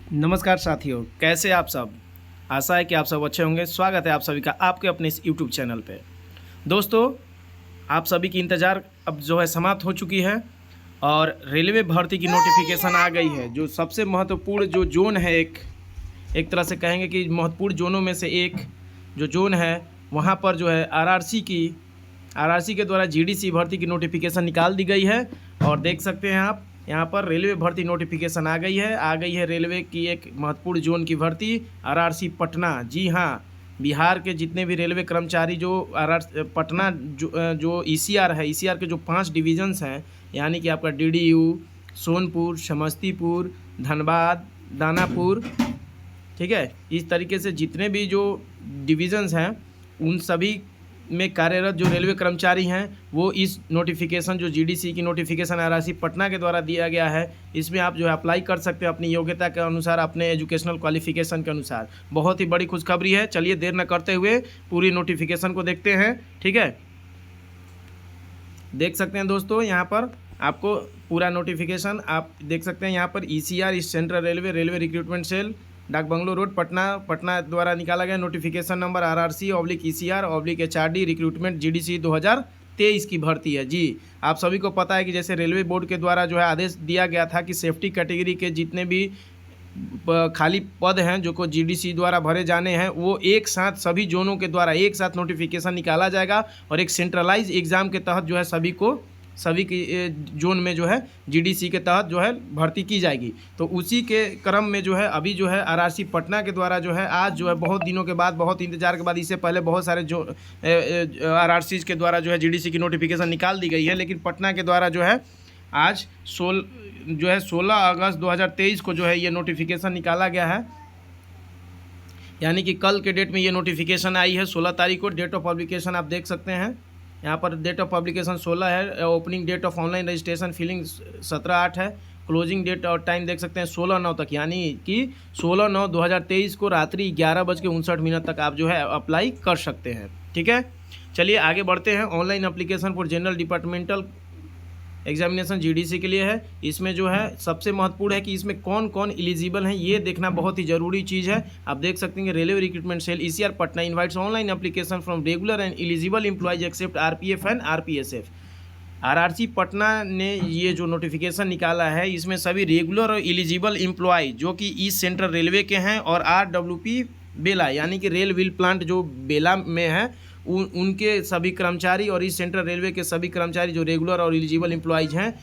नमस्कार साथियों, कैसे आप सब। आशा है कि आप सब अच्छे होंगे। स्वागत है आप सभी का आपके अपने इस यूट्यूब चैनल पे। दोस्तों, आप सभी की इंतज़ार अब जो है समाप्त हो चुकी है और रेलवे भर्ती की नोटिफिकेशन आ गई है। जो सबसे महत्वपूर्ण जो जोन है, एक तरह से कहेंगे कि महत्वपूर्ण जोनों में से एक जो जोन है, वहाँ पर जो है आरआरसी के द्वारा जीडीसी भर्ती की नोटिफिकेशन निकाल दी गई है। और देख सकते हैं आप यहाँ पर रेलवे भर्ती नोटिफिकेशन आ गई है रेलवे की एक महत्वपूर्ण जोन की भर्ती आरआरसी पटना। जी हाँ, बिहार के जितने भी रेलवे कर्मचारी जो पटना जो ईसीआर है, ईसीआर के जो 5 डिवीजन्स हैं, यानी कि आपका डीडीयू, सोनपुर, समस्तीपुर, धनबाद, दानापुर, ठीक है, इस तरीके से जितने भी जो डिवीजन्स हैं उन सभी में कार्यरत जो रेलवे कर्मचारी हैं वो इस नोटिफिकेशन जो जीडीसी की नोटिफिकेशन आरआरसी पटना के द्वारा दिया गया है, इसमें आप जो है अप्लाई कर सकते हैं अपनी योग्यता के अनुसार, अपने एजुकेशनल क्वालिफिकेशन के अनुसार। बहुत ही बड़ी खुशखबरी है। चलिए देर न करते हुए पूरी नोटिफिकेशन को देखते हैं। ठीक है, देख सकते हैं दोस्तों, यहाँ पर आपको पूरा नोटिफिकेशन आप देख सकते हैं। यहाँ पर ईसीआर इस सेंट्रल रेलवे रिक्रूटमेंट सेल, डाक बंगलो रोड, पटना द्वारा निकाला गया notification number RRC/ECR/HRD recruitment GDC 2023 की भर्ती है। जी, आप सभी को पता है कि जैसे रेलवे बोर्ड के द्वारा जो है आदेश दिया गया था कि सेफ्टी कैटेगरी के जितने भी खाली पद हैं जो को जीडीसी द्वारा भरे जाने हैं, वो एक साथ सभी जोनों के द्वारा एक साथ नोटिफिकेशन निकाला जाएगा और एक सेंट्रलाइज एग्ज़ाम के तहत जो है सभी की जोन में जो है जीडीसी के तहत जो है भर्ती की जाएगी। तो उसी के क्रम में जो है अभी जो है आरआरसी पटना के द्वारा जो है आज जो है बहुत दिनों के बाद, बहुत इंतजार के बाद, इससे पहले बहुत सारे जो आरआरसी के द्वारा जो है जीडीसी की नोटिफिकेशन निकाल दी गई है, लेकिन पटना के द्वारा जो है आज 16 अगस्त 2023 को जो है ये नोटिफिकेशन निकाला गया है। यानी कि कल के डेट में ये नोटिफिकेशन आई है 16 तारीख को। डेट ऑफ पब्लिकेशन आप देख सकते हैं, यहाँ पर डेट ऑफ पब्लिकेशन 16 है। Opening date of online registration filling 17/8 है। क्लोजिंग डेट और टाइम देख सकते हैं 16/9 तक, यानी कि 16/9/2023 को रात्रि 11:59 तक आप जो है अप्लाई कर सकते हैं। ठीक है, चलिए आगे बढ़ते हैं। Online application for general departmental examination GDC के लिए है। इसमें जो है सबसे महत्वपूर्ण है कि इसमें कौन कौन एलिजिबल हैं, ये देखना बहुत ही ज़रूरी चीज़ है। आप देख सकते हैं कि railway recruitment cell ECR Patna invites online application from regular and eligible employees except RPF and RPSF. RRC Patna ने ये जो नोटिफिकेशन निकाला है, इसमें सभी रेगुलर और एलिजिबल एम्प्लॉय जो कि ईस्ट सेंट्रल रेलवे के हैं और RWP बेला, यानी कि रेल व्हील प्लांट जो बेला में है, उनके सभी कर्मचारी और इस सेंट्रल रेलवे के सभी कर्मचारी जो रेगुलर और एलिजिबल एम्प्लॉयज हैं,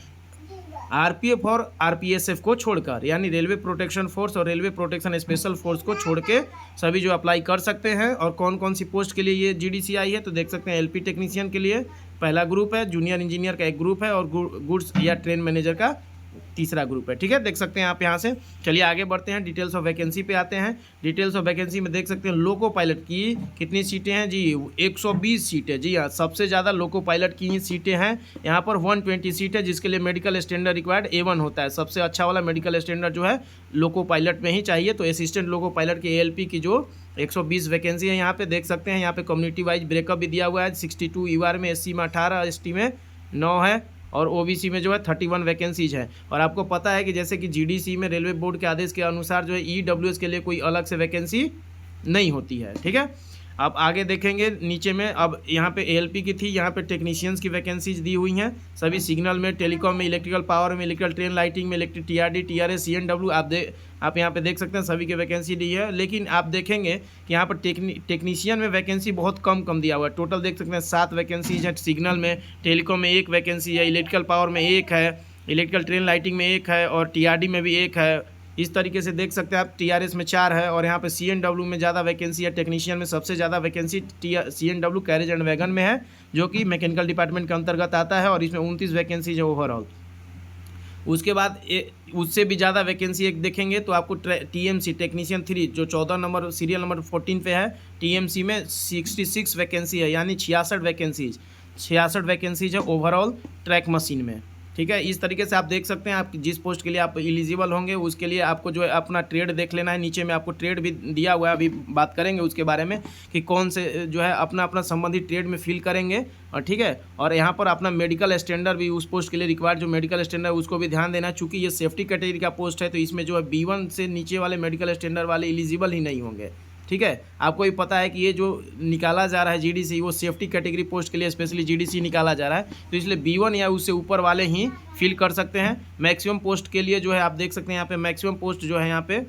आरपीएफ और आरपीएसएफ को छोड़कर, यानी रेलवे प्रोटेक्शन फोर्स और रेलवे प्रोटेक्शन स्पेशल फोर्स को छोड़ के सभी जो अप्लाई कर सकते हैं। और कौन कौन सी पोस्ट के लिए ये जीडीसी आई है, तो देख सकते हैं एलपी टेक्नीशियन के लिए पहला ग्रुप है, जूनियर इंजीनियर का एक ग्रुप है और गुड्स या ट्रेन मैनेजर का तीसरा ग्रुप है। ठीक है, देख सकते हैं आप यहाँ से। चलिए आगे बढ़ते हैं, डिटेल्स ऑफ वैकेंसी पे आते हैं। डिटेल्स ऑफ वैकेंसी में देख सकते हैं लोको पायलट की कितनी सीटें हैं जी, 120 सीटें। जी हाँ, सबसे ज़्यादा लोको पायलट की ही सीटें हैं। यहाँ पर 120 सीट है, जिसके लिए मेडिकल स्टैंडर्ड रिक्वायर्ड A1 होता है। सबसे अच्छा वाला मेडिकल स्टैंडर्ड जो है लोको पायलट में ही चाहिए। तो असिस्टेंट लोको पायलट के ALP की जो 120 वैकेंसी है यहाँ पे देख सकते हैं। यहाँ पे कम्युनिटी वाइज ब्रेकअप भी दिया हुआ है। 62 UR में, SC में 18, ST में 9 है और OBC में जो है 31 वैकेंसीज है। और आपको पता है कि जैसे कि जीडीसी में रेलवे बोर्ड के आदेश के अनुसार जो है EWS के लिए कोई अलग से वैकेंसी नहीं होती है। ठीक है, अब आगे देखेंगे नीचे में। अब यहाँ पे ALP की थी, यहाँ पे टेक्नीशियंस की वैकेंसीज दी हुई हैं सभी सिग्नल में, टेलीकॉम में, इलेक्ट्रिकल पावर में, इलेक्ट्रिकल ट्रेन लाइटिंग में, इलेक्ट्रिक TRD, TRS, CNW आप यहाँ पे देख सकते हैं सभी की वैकेंसी दी है। लेकिन आप देखेंगे कि यहाँ पर टेक्नीशियन में वैकेंसी बहुत कम दिया हुआ है। टोटल देख सकते हैं 7 वैकेंसीज है सिग्नल में, टेलीकॉम में 1 वैकेंसी है, इलेक्ट्रिकल पावर में 1 है, इलेक्ट्रिकल ट्रेन लाइटिंग में 1 है और TRD में भी 1 है। इस तरीके से देख सकते हैं आप। TRS में 4 है और यहाँ पे CNW में ज़्यादा वैकेंसी है। टेक्नीशियन में सबसे ज़्यादा vacancy CNW carriage and wagon में है, जो कि मैकेनिकल डिपार्टमेंट के अंतर्गत आता है और इसमें 29 वैकेंसी है ओवरऑल। उसके बाद उससे भी ज़्यादा वैकेंसी एक देखेंगे तो आपको TMC टेक्नीशियन 3 जो 14 नंबर सीरियल नंबर 14 पे है, TMC में 66 वैकेंसी है, यानी 66 वैकेंसीज है ओवरऑल ट्रैक मशीन में। ठीक है। इस तरीके से आप देख सकते हैं आप जिस पोस्ट के लिए आप एलिजिबल होंगे उसके लिए आपको जो है अपना ट्रेड देख लेना है। नीचे में आपको ट्रेड भी दिया हुआ है, अभी बात करेंगे उसके बारे में कि कौन से जो है अपना अपना संबंधित ट्रेड में फिल करेंगे। और ठीक है, और यहाँ पर अपना मेडिकल स्टैंडर्ड भी उस पोस्ट के लिए रिक्वायर्ड जो मेडिकल स्टैंडर्ड है उसको भी ध्यान देना है। चूँकि ये सेफ्टी कैटेगरी का पोस्ट है तो इसमें जो है B1 से नीचे वाले मेडिकल स्टैंडर्ड वाले एलिजिबल ही नहीं होंगे। ठीक है, आपको भी पता है कि ये जो निकाला जा रहा है GDC वो सेफ्टी कैटेगरी पोस्ट के लिए स्पेशली GDC निकाला जा रहा है, तो इसलिए B1 या उससे ऊपर वाले ही फिल कर सकते हैं। मैक्सिमम पोस्ट के लिए जो है आप देख सकते हैं यहाँ पे मैक्सिमम पोस्ट जो है यहाँ पे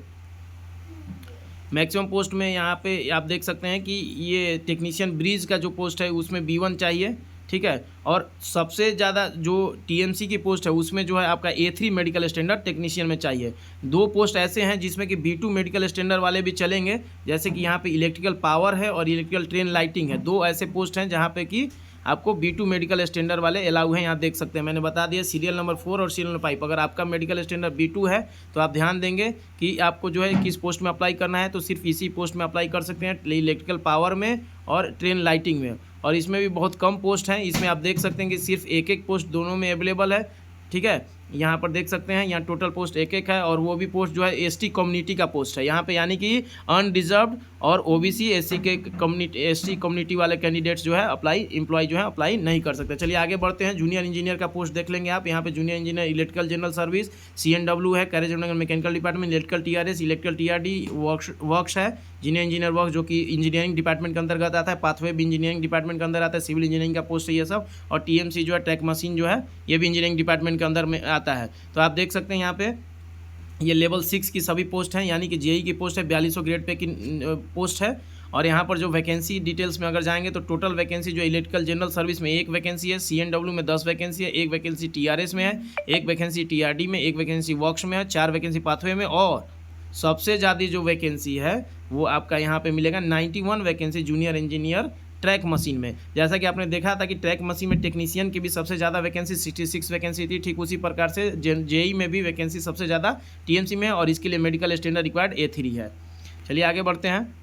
मैक्सिमम पोस्ट में यहाँ पे आप देख सकते हैं कि ये टेक्नीशियन ब्रिज का जो पोस्ट है उसमें B1 चाहिए। ठीक है, और सबसे ज़्यादा जो TMC की पोस्ट है उसमें जो है आपका A3 मेडिकल स्टैंडर्ड टेक्नीशियन में चाहिए। 2 पोस्ट ऐसे हैं जिसमें कि B2 मेडिकल स्टैंडर्ड वाले भी चलेंगे, जैसे कि यहाँ पे इलेक्ट्रिकल पावर है और इलेक्ट्रिकल ट्रेन लाइटिंग है। 2 ऐसे पोस्ट हैं जहाँ पे कि आपको B2 मेडिकल स्टैंडर्ड वाले अलाउ हैं। यहाँ देख सकते हैं मैंने बता दिया सीरियल नंबर 4 और सीरियल नंबर 5। अगर आपका मेडिकल स्टैंडर्ड B2 है तो आप ध्यान देंगे कि आपको जो है किस पोस्ट में अप्लाई करना है, तो सिर्फ इसी पोस्ट में अप्लाई कर सकते हैं, इलेक्ट्रिकल पावर में और ट्रेन लाइटिंग में। और इसमें भी बहुत कम पोस्ट हैं, इसमें आप देख सकते हैं कि सिर्फ एक पोस्ट दोनों में अवेलेबल है। ठीक है, यहाँ पर देख सकते हैं यहाँ टोटल पोस्ट एक है, और वो भी पोस्ट जो है ST कम्युनिटी का पोस्ट है यहाँ पे, यानी कि अनडिजर्व्ड और OBC SC के कम्युनिटी ST कम्युनिटी वाले कैंडिडेट्स जो है एम्प्लॉय जो है अप्लाई नहीं कर सकते। चलिए आगे बढ़ते हैं। जूनियर इंजीनियर का पोस्ट देख लेंगे आप। यहाँ पे junior engineer electrical general service CNW है, carriage mechanical department, electrical TRS, electrical TRD works है, जूनियर इंजीनियर वर्क जो कि इंजीनियरिंग डिपार्टमेंट के अंतर्गत आता है, पाथवे भी इंजीनियरिंग डिपार्टमेंट के अंदर आता है, सिविल इंजीनियरिंग का पोस्ट है ये सब। और TMC जो है ट्रैक मशीन जो है ये भी इंजीनियरिंग डिपार्टमेंट के अंदर में आता है। तो आप देख सकते हैं यहाँ पे ये लेवल 6 की सभी पोस्ट हैं, यानी कि JEE की पोस्ट है, 4200 ग्रेड पे की पोस्ट है। और यहाँ पर जो वैकेंसी डिटेल्स में अगर जाएंगे तो टोटल वैकेंसी जो इलेक्ट्रिकल जनरल सर्विस में 1 वैकेंसी है, CNW में 10 वैकेंसी है, 1 वैकेंसी TRS में है, 1 वैकेंसी TRD में, 1 वैकेंसी वर्क्स में है, 4 वैकेंसी पाथवे में, और सबसे ज़्यादा जो वैकेंसी है वो आपका यहाँ पे मिलेगा 91 vacancy junior engineer track machine में। जैसा कि आपने देखा था कि ट्रैक मशीन में टेक्नीशियन की भी सबसे ज़्यादा वैकेंसी 66 वैकेंसी थी, ठीक उसी प्रकार से JEE में भी वैकेंसी सबसे ज़्यादा TMC में है, और इसके लिए मेडिकल स्टैंडर्ड रिक्वायर्ड A3 है। चलिए आगे बढ़ते हैं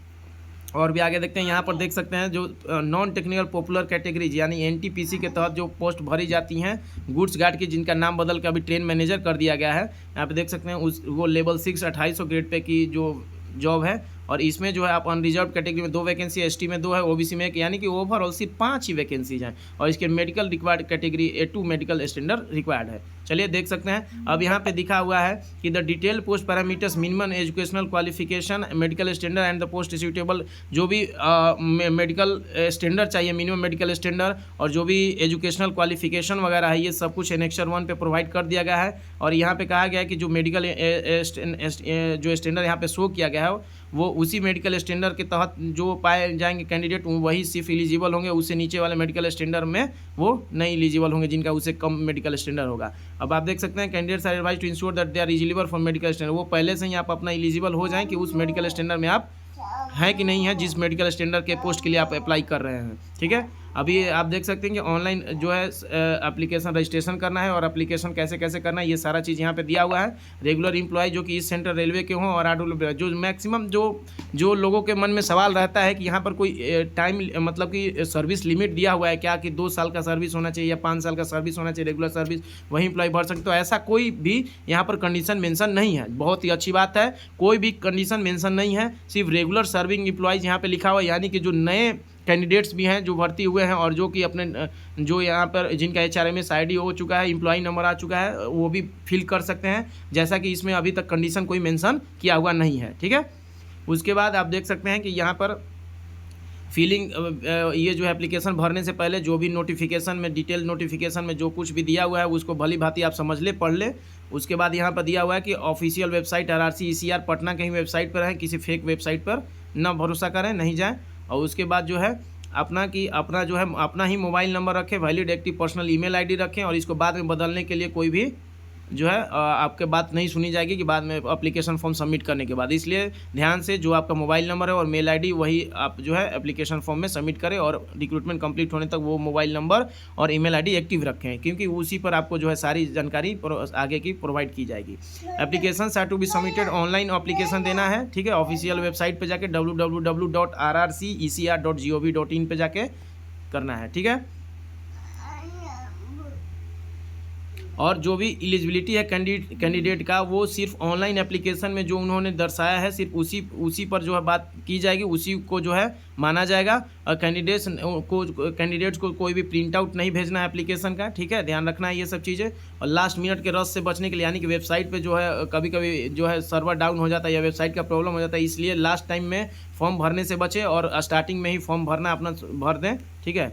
और भी आगे देखते हैं। यहाँ पर देख सकते हैं जो नॉन टेक्निकल पॉपुलर कैटेगरीज यानी NTPC के तहत जो पोस्ट भरी जाती हैं गुड्स गार्ड की, जिनका नाम बदल के अभी ट्रेन मैनेजर कर दिया गया है। यहाँ पे देख सकते हैं वो लेवल 6 2800 ग्रेड पे की जो जॉब है, और इसमें जो है आप अनरिजर्व कैटेगरी में 2 वैकेंसी, ST में 2 है, OBC में 1, यानी कि ओवरऑल सिर्फ 5 ही वैकेंसीज हैं। और इसके medical required category A2 medical standard required है। चलिए देख सकते हैं अब यहाँ पे दिखा हुआ है कि the detail post parameters, minimum educational qualification, medical standard and the post suitable, जो भी मेडिकल स्टैंडर्ड चाहिए, मिनिमम मेडिकल स्टैंडर्ड, और जो भी एजुकेशनल क्वालिफिकेशन वगैरह है, ये सब कुछ एनेक्सर 1 पे प्रोवाइड कर दिया गया है। और यहाँ पे कहा गया है कि जो मेडिकल जो स्टैंडर्ड यहाँ पे शो किया गया है वो उसी मेडिकल स्टैंडर्ड के तहत जो पाए जाएंगे कैंडिडेट वही सिर्फ एलिजिबल होंगे, उससे नीचे वाले मेडिकल स्टैंडर्ड में वो नहीं एलिजिबल होंगे जिनका उससे कम मेडिकल स्टैंडर्ड होगा। अब आप देख सकते हैं candidates are advise to ensure that they are eligible for medical standard, वो पहले से ही आप अपना एलिजिबल हो जाएं कि उस मेडिकल स्टैंडर्ड में आप हैं कि नहीं है जिस मेडिकल स्टैंडर्ड के पोस्ट के लिए आप अप्लाई कर रहे हैं। ठीक है, अभी आप देख सकते हैं कि ऑनलाइन जो है एप्लीकेशन रजिस्ट्रेशन करना है, और एप्लीकेशन कैसे कैसे करना है ये सारा चीज़ यहाँ पे दिया हुआ है। रेगुलर एम्प्लॉय जो कि इस सेंट्रल रेलवे के हों, और जो मैक्सिमम जो लोगों के मन में सवाल रहता है कि यहाँ पर कोई टाइम मतलब कि सर्विस लिमिट दिया हुआ है क्या, कि 2 साल का सर्विस होना चाहिए या 5 साल का सर्विस होना चाहिए रेगुलर सर्विस, वही एम्प्लॉय भर सकते। तो ऐसा कोई भी यहाँ पर कंडीशन मेंशन नहीं है, बहुत ही अच्छी बात है, कोई भी कंडीशन मेंशन नहीं है, सिर्फ रेगुलर सर्विंग एम्प्लॉयज़ यहाँ पे लिखा हुआ है, यानी कि जो नए कैंडिडेट्स भी हैं जो भर्ती हुए हैं और जो कि अपने जो यहाँ पर जिनका HRMS ID हो चुका है, एम्प्लॉय नंबर आ चुका है, वो भी फिल कर सकते हैं, जैसा कि इसमें अभी तक कंडीशन कोई मेंशन किया हुआ नहीं है। ठीक है, उसके बाद आप देख सकते हैं कि यहाँ पर फिलिंग ये जो है एप्लीकेशन भरने से पहले जो भी नोटिफिकेशन में डिटेल नोटिफिकेशन में जो कुछ भी दिया हुआ है उसको भली भांति आप समझ ले, पढ़ ले। उसके बाद यहाँ पर दिया हुआ है कि official website RRC ECR Patna कहीं वेबसाइट पर है, किसी फेक वेबसाइट पर ना भरोसा करें, नहीं जाएँ। और उसके बाद जो है अपना जो है अपना ही मोबाइल नंबर रखें, valid active personal email ID रखें, और इसको बाद में बदलने के लिए कोई भी जो है आपके बात नहीं सुनी जाएगी कि बाद में एप्लीकेशन फॉर्म सबमिट करने के बाद। इसलिए ध्यान से जो आपका मोबाइल नंबर है और मेल आईडी वही आप जो है एप्लीकेशन फॉर्म में सबमिट करें, और रिक्रूटमेंट कंप्लीट होने तक वो मोबाइल नंबर और ईमेल आईडी एक्टिव रखें, क्योंकि उसी पर आपको जो है सारी जानकारी आगे की प्रोवाइड की जाएगी। Application are to be submitted, online application देना है। ठीक है, ऑफिशियल वेबसाइट पर जाके www.rrcecr.gov.in पे जाके करना है। ठीक है, और जो भी एलिजिबिलिटी है कैंडिडेट का वो सिर्फ ऑनलाइन एप्लीकेशन में जो उन्होंने दर्शाया है सिर्फ उसी पर जो है बात की जाएगी, उसी को जो है माना जाएगा। और कैंडिडेट्स को कोई भी प्रिंट आउट नहीं भेजना है एप्लीकेशन का, ठीक है, ध्यान रखना है ये सब चीज़ें। और लास्ट मिनट के रश से बचने के लिए, यानी कि वेबसाइट पे जो है कभी कभी जो है सर्वर डाउन हो जाता है या वेबसाइट का प्रॉब्लम हो जाता है, इसलिए लास्ट टाइम में फॉर्म भरने से बचे और स्टार्टिंग में ही फॉर्म भरना अपना भर दें, ठीक है।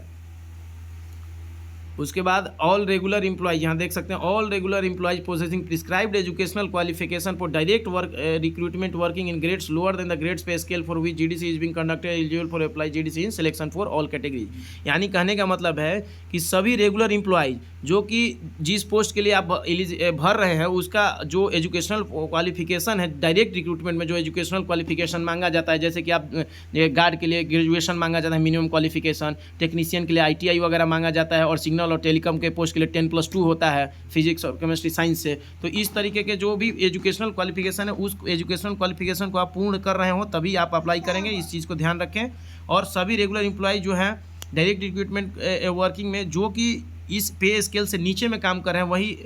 उसके बाद ऑल रेगुलर एम्प्लॉयज, यहाँ देख सकते हैं all regular employees possessing prescribed educational qualification for direct work recruitment working in grades lower than the grades pay scale for which GDC is being conducted eligible for apply GDC in selection for all categories. यानी कहने का मतलब है कि सभी regular employees जो कि जिस पोस्ट के लिए आप भर रहे हैं उसका जो एजुकेशनल क्वालिफिकेशन है, डायरेक्ट रिक्रूटमेंट में जो एजुकेशनल क्वालिफिकेशन मांगा जाता है, जैसे कि आप गार्ड के लिए ग्रेजुएशन मांगा जाता है मिनिमम क्वालिफिकेशन, टेक्नीशियन के लिए आईटीआई वगैरह मांगा जाता है, और सिग्नल और टेलीकॉम के पोस्ट के लिए 10+2 होता है फिजिक्स और केमिस्ट्री साइंस से। तो इस तरीके के जो भी एजुकेशनल क्वालिफिकेशन है उस एजुकेशनल क्वालिफिकेशन को आप पूर्ण कर रहे हो तभी आप अप्लाई करेंगे, इस चीज़ को ध्यान रखें। और सभी रेगुलर एम्प्लॉय जो है डायरेक्ट रिक्रूटमेंट वर्किंग में जो कि इस पे स्केल से नीचे में काम कर रहे हैं वही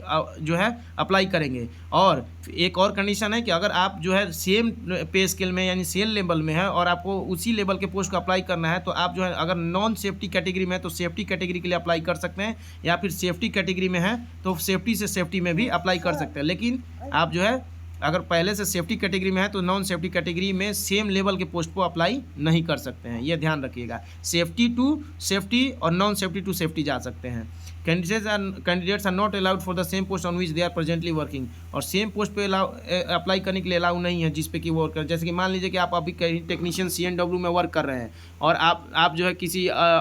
जो है अप्लाई करेंगे। और एक और कंडीशन है कि अगर आप जो है सेम पे स्केल में यानी सेम लेवल में है और आपको उसी लेवल के पोस्ट को अप्लाई करना है तो आप जो है अगर नॉन सेफ्टी कैटेगरी में है तो सेफ्टी कैटेगरी के लिए अप्लाई कर सकते हैं, या फिर सेफ्टी कैटेगरी में है तो सेफ्टी से सेफ्टी में भी अप्लाई कर सकते हैं। लेकिन आप जो है अगर पहले से सेफ्टी कैटेगरी में है तो नॉन सेफ्टी कैटेगरी में सेम लेवल के पोस्ट को अप्लाई नहीं कर सकते हैं, ये ध्यान रखिएगा। सेफ्टी टू सेफ्टी और नॉन सेफ्टी टू सेफ्टी जा सकते हैं। Candidates are not allowed for the same post on which they are presently working, और सेम पोस्ट पे अप्लाई करने के लिए अलाउ नहीं है जिस पे कि वो वर्क कर। जैसे कि मान लीजिए कि आप अभी कहीं टेक्नीशियन CNW में वर्क कर रहे हैं और आप जो है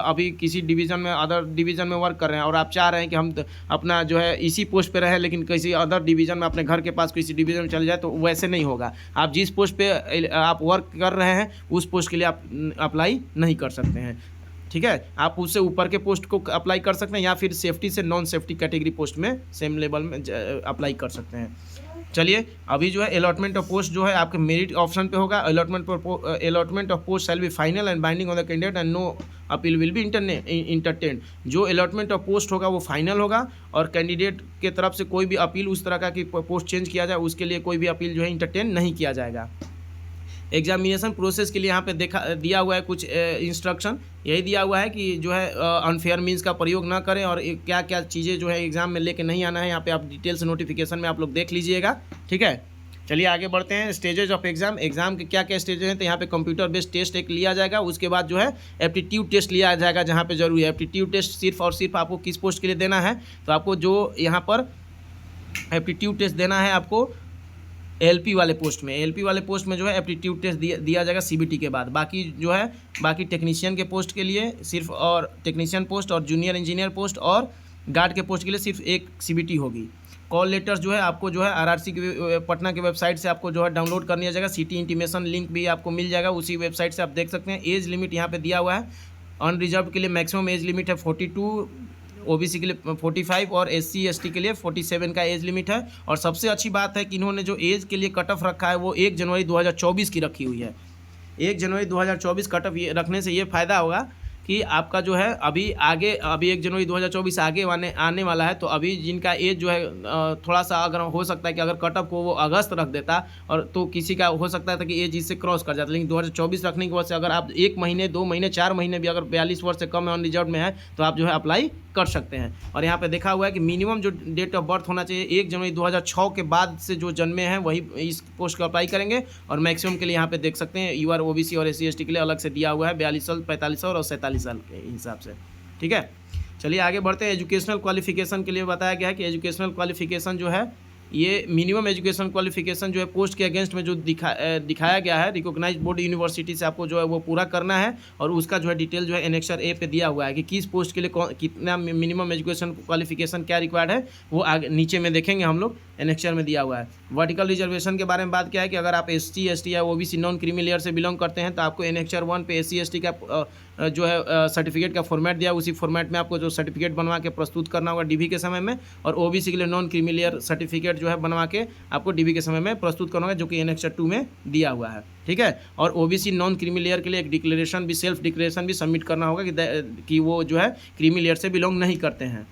अभी किसी डिवीज़न में अदर डिवीज़न में वर्क कर रहे हैं और आप चाह रहे हैं कि हम अपना जो है इसी पोस्ट पे रहें लेकिन किसी अदर डिवीज़न में अपने घर के पास किसी डिवीज़न में चले जाए, तो वैसे नहीं होगा। आप जिस पोस्ट पे आप वर्क कर रहे हैं उस पोस्ट के लिए आप अप्लाई नहीं कर सकते हैं, ठीक है। आप उससे ऊपर के पोस्ट को अप्लाई कर सकते हैं या फिर सेफ्टी से नॉन सेफ्टी कैटेगरी पोस्ट में सेम लेवल में अप्लाई कर सकते हैं। चलिए अभी जो है अलॉटमेंट ऑफ पोस्ट जो है आपके मेरिट ऑप्शन पे होगा। Allotment of post shall be final and binding on the candidate and no appeal will be entertained. जो अलॉटमेंट ऑफ पोस्ट होगा वो फाइनल होगा और कैंडिडेट के तरफ से कोई भी अपील उस तरह का कि पोस्ट चेंज किया जाए उसके लिए कोई भी अपील जो है इंटरटेन नहीं किया जाएगा। एग्जामिनेशन प्रोसेस के लिए यहाँ पे दिया हुआ है कुछ इंस्ट्रक्शन, यही दिया हुआ है कि जो है अनफेयर मीन्स का प्रयोग ना करें और क्या क्या चीज़ें जो है एग्जाम में लेके नहीं आना है, यहाँ पे आप डिटेल्स नोटिफिकेशन में आप लोग देख लीजिएगा, ठीक है। चलिए आगे बढ़ते हैं। स्टेजेज ऑफ एग्जाम के क्या क्या स्टेजेज हैं, तो यहाँ पे कंप्यूटर बेस्ड टेस्ट एक लिया जाएगा, उसके बाद जो है एप्टीट्यूड टेस्ट लिया जाएगा जहाँ पे जरूरी है। एप्टीट्यूड टेस्ट सिर्फ और सिर्फ आपको किस पोस्ट के लिए देना है, तो आपको जो यहाँ पर एप्टीट्यूड टेस्ट देना है आपको LP वाले पोस्ट में। LP वाले पोस्ट में जो है एप्टीट्यूड टेस्ट दिया जाएगा CBT के बाद। बाकी जो है बाकी टेक्नीशियन के पोस्ट के लिए सिर्फ, और टेक्नीशियन पोस्ट और जूनियर इंजीनियर पोस्ट और गार्ड के पोस्ट के लिए सिर्फ एक CBT होगी। कॉल लेटर्स जो है आपको जो है RRC की पटना के वेबसाइट से आपको जो है डाउनलोड कर लिया जाएगा। सिटी इंटीमेशन लिंक भी आपको मिल जाएगा, उसी वेबसाइट से आप देख सकते हैं। एज लिमिट यहाँ पे दिया हुआ है। अनरिजर्व के लिए मैक्सिमम एज लिमिट है 42, OBC के लिए 45 और SC ST के लिए 47 का एज लिमिट है। और सबसे अच्छी बात है कि इन्होंने जो एज के लिए कट ऑफ रखा है वो 1 जनवरी 2024 की रखी हुई है। 1 जनवरी 2024 कट ऑफ रखने से ये फ़ायदा होगा कि आपका जो है अभी 1 जनवरी 2024 आगे आने वाला है, तो अभी जिनका एज जो है थोड़ा सा अगर हो सकता है कि अगर कट ऑफ को वो अगस्त रख देता और तो किसी का हो सकता था कि एज इससे क्रॉस कर जाता, लेकिन 2024 रखने की वजह से अगर आप 1 महीने 2 महीने 4 महीने भी अगर 42 वर्ष से कम अनरिजर्व में है तो आप जो है अप्लाई कर सकते हैं। और यहाँ पे देखा हुआ है कि मिनिमम जो डेट ऑफ बर्थ होना चाहिए 1 जनवरी 2006 के बाद से जो जन्मे हैं वही इस पोस्ट को अप्लाई करेंगे। और मैक्सिमम के लिए यहाँ पे देख सकते हैं UR OBC और SC ST के लिए अलग से दिया हुआ है 42 साल, 45 साल और 47 साल के हिसाब से, ठीक है। चलिए आगे बढ़ते हैं। एजुकेशनल क्वालिफिकेशन के लिए बताया गया है कि एजुकेशनल क्वालिफिकेशन जो है ये मिनिमम एजुकेशन क्वालिफिकेशन जो है पोस्ट के अगेंस्ट में जो दिखाया गया है रिकॉग्नाइज्ड बोर्ड यूनिवर्सिटी से आपको जो है वो पूरा करना है। और उसका जो है डिटेल जो है एनेक्सर A पे दिया हुआ है कि किस पोस्ट के लिए कितना मिनिमम एजुकेशन क्वालिफिकेशन क्या रिक्वायर्ड है, वो आगे नीचे में देखेंगे हम लोग, एनेक्सर में दिया हुआ है। वर्टिकल रिजर्वेशन के बारे में बात किया है कि अगर आप ST ST या OBC नॉन क्रीमी लेयर से बिलोंग करते हैं तो आपको एनेक्सर 1 पे SC ST का जो है सर्टिफिकेट का फॉर्मेट दिया, उसी फॉर्मेट में आपको जो सर्टिफिकेट बनवा के प्रस्तुत करना होगा DV के समय में। और OBC के लिए नॉन क्रीमी लेयर सर्टिफिकेट जो है बनवा के आपको DV के समय में प्रस्तुत करना होगा, जो कि एनेक्सर 2 में दिया हुआ है, ठीक है। और OBC नॉन क्रीमी लेयर के लिए एक डिक्लेरेशन भी, सेल्फ डिक्लेरेशन भी सबमिट करना होगा कि वो जो है क्रीमी लेयर से बिलोंग नहीं करते हैं।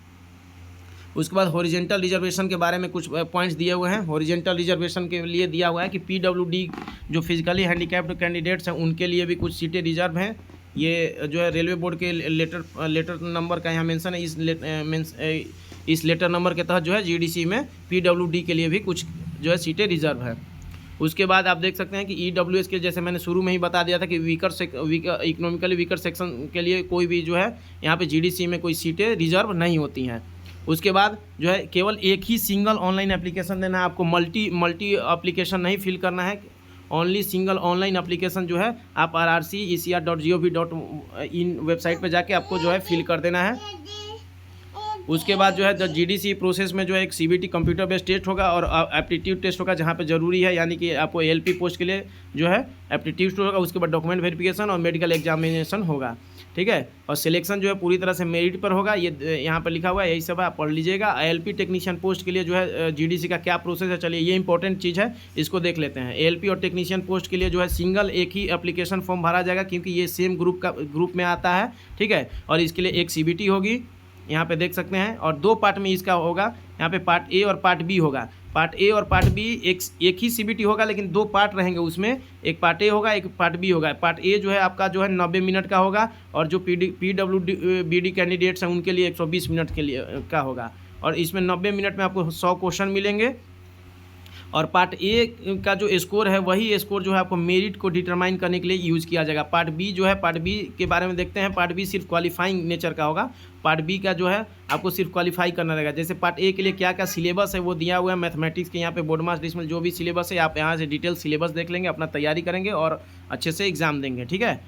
उसके बाद हॉरिजेंटल रिजर्वेशन के बारे में कुछ पॉइंट्स दिए हुए हैं। हॉरिजेंटल रिजर्वेशन के लिए दिया हुआ है कि पीडब्ल्यूडी जो फिजिकली हैंडीकैप्ड कैंडिडेट्स हैं उनके लिए भी कुछ सीटें रिजर्व हैं। ये जो है रेलवे बोर्ड के लेटर नंबर का यहाँ मेंशन है। इस लेटर नंबर के तहत जो है जीडीसी में पीडब्ल्यूडी के लिए भी कुछ जो है सीटें रिजर्व है। उसके बाद आप देख सकते हैं कि ईडब्ल्यूएस के, जैसे मैंने शुरू में ही बता दिया था कि इकोनॉमिकली वीकर सेक्शन के लिए कोई भी जो है यहाँ पे जीडीसी में कोई सीटें रिजर्व नहीं होती हैं। उसके बाद जो है केवल एक ही सिंगल ऑनलाइन एप्लीकेशन देना है आपको, मल्टी एप्लीकेशन नहीं फिल करना है। ओनली सिंगल ऑनलाइन एप्लीकेशन जो है आप rrc.ecr.gov.in वेबसाइट पे जाके आपको जो है फिल कर देना है। उसके बाद जो है जीडीसी प्रोसेस में जो है एक सीबीटी कंप्यूटर बेस्ड टेस्ट होगा और एप्टीट्यूड टेस्ट होगा जहाँ पे ज़रूरी है, यानी कि आपको एलपी पोस्ट के लिए जो है एप्टीट्यूड होगा। उसके बाद डॉक्यूमेंट वेरिफिकेशन और मेडिकल एग्जामिनेशन होगा, ठीक है। और सिलेक्शन जो है पूरी तरह से मेरिट पर होगा, ये यहाँ पर लिखा हुआ है, यही सब आप पढ़ लीजिएगा। एलपी टेक्नीशियन पोस्ट के लिए जो है जीडीसी का क्या प्रोसेस है, चलिए ये इंपॉर्टेंट चीज़ है, इसको देख लेते हैं। एलपी और टेक्नीशियन पोस्ट के लिए जो है सिंगल एक ही एप्लीकेशन फॉर्म भरा जाएगा, क्योंकि ये सेम ग्रुप में आता है, ठीक है। और इसके लिए एक सीबीटी होगी, यहाँ पे देख सकते हैं, और 2 पार्ट में इसका होगा। यहाँ पे पार्ट ए और पार्ट बी होगा। पार्ट ए और पार्ट बी एक ही सीबीटी होगा, लेकिन 2 पार्ट रहेंगे उसमें, एक पार्ट ए होगा, एक पार्ट बी होगा। पार्ट ए जो है आपका जो है 90 मिनट का होगा, और जो पीडब्ल्यूडी कैंडिडेट्स हैं उनके लिए 120 मिनट के लिए का होगा। और इसमें 90 मिनट में आपको 100 क्वेश्चन मिलेंगे। और पार्ट ए का जो स्कोर है वही स्कोर जो है आपको मेरिट को डिटरमाइन करने के लिए यूज़ किया जाएगा। पार्ट बी जो है, पार्ट बी के बारे में देखते हैं। पार्ट बी सिर्फ क्वालिफाइंग नेचर का होगा। पार्ट बी का जो है आपको सिर्फ क्वालिफाई करना रहेगा। जैसे पार्ट ए के लिए क्या क्या सिलेबस है वो दिया हुआ है मैथमेटिक्स के, यहाँ पे बोर्ड मार्क्स लिस्ट में जो भी सिलेबस है आप यहाँ से डिटेल सिलेबस देख लेंगे, अपना तैयारी करेंगे और अच्छे से एग्जाम देंगे, ठीक है।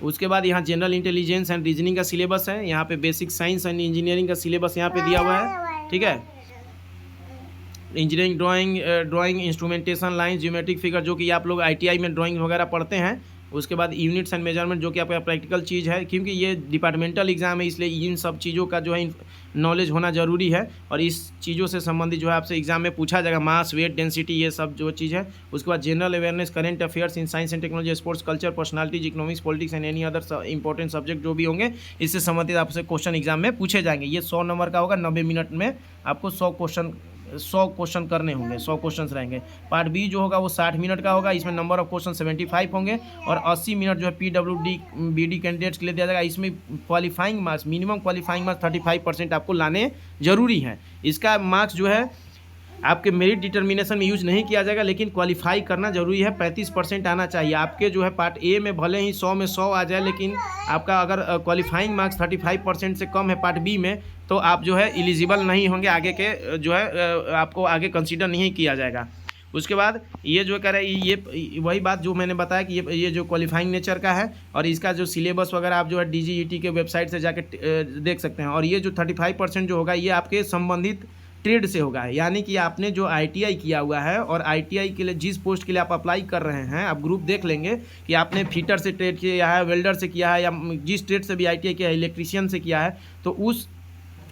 उसके बाद यहाँ जनरल इंटेलिजेंस एंड रीजनिंग का सिलेबस है। यहाँ पे बेसिक साइंस एंड इंजीनियरिंग का सिलेबस यहाँ पे दिया हुआ है, ठीक है। Engineering drawing instrumentation line geometric figure, जो कि आप लोग आईटीआई में ड्राइंग वगैरह पढ़ते हैं। उसके बाद यूनिट्स एंड मेजरमेंट, जो कि आपका प्रैक्टिकल चीज़ है, क्योंकि ये डिपार्टमेंटल एग्जाम है, इसलिए इन सब चीज़ों का जो है नॉलेज होना ज़रूरी है। और इस चीज़ों से संबंधित जो है आपसे एग्जाम में पूछा जाएगा, मास, वेट, डेंसिटी, ये सब जो चीज़ है। उसके बाद general awareness, current affairs in science and technology, sports, culture, personalities, economics, politics and any other important subject जो भी होंगे, इससे संबंधित आपसे क्वेश्चन एग्जाम में पूछे जाएंगे। ये 100 नंबर का होगा। 90 मिनट में आपको 100 क्वेश्चन करने होंगे, 100 क्वेश्चन रहेंगे। पार्ट बी जो होगा वो 60 मिनट का होगा। इसमें नंबर ऑफ क्वेश्चन 75 होंगे और 80 मिनट जो है पीडब्ल्यूडी कैंडिडेट्स के लिए दिया जाएगा। इसमें qualifying marks, minimum qualifying marks 35% आपको लाने जरूरी हैं। इसका मार्क्स जो है आपके मेरिट डिटर्मिनेशन में यूज नहीं किया जाएगा, लेकिन क्वालिफाई करना जरूरी है। 35% आना चाहिए आपके जो है पार्ट ए में, भले ही 100 में 100 आ जाए, लेकिन आपका अगर क्वालिफाइंग मार्क्स 35% से कम है पार्ट बी में, तो आप जो है एलिजिबल नहीं होंगे, आगे के जो है आपको आगे कंसीडर नहीं किया जाएगा। उसके बाद ये जो कह रहे हैं, ये वही बात जो मैंने बताया कि ये जो क्वालिफाइंग नेचर का है, और इसका जो सिलेबस वगैरह आप जो है डीजीईटी के वेबसाइट से जाके देख सकते हैं। और ये जो 35% जो होगा ये आपके संबंधित ट्रेड से होगा, यानी कि आपने जो आईटीआई किया हुआ है और आईटीआई के लिए जिस पोस्ट के लिए आप अप्लाई कर रहे हैं, आप ग्रुप देख लेंगे कि आपने फिटर से ट्रेड किया है, वेल्डर से किया है, या जिस ट्रेड से भी आईटीआई किया है, इलेक्ट्रीशियन से किया है, तो उस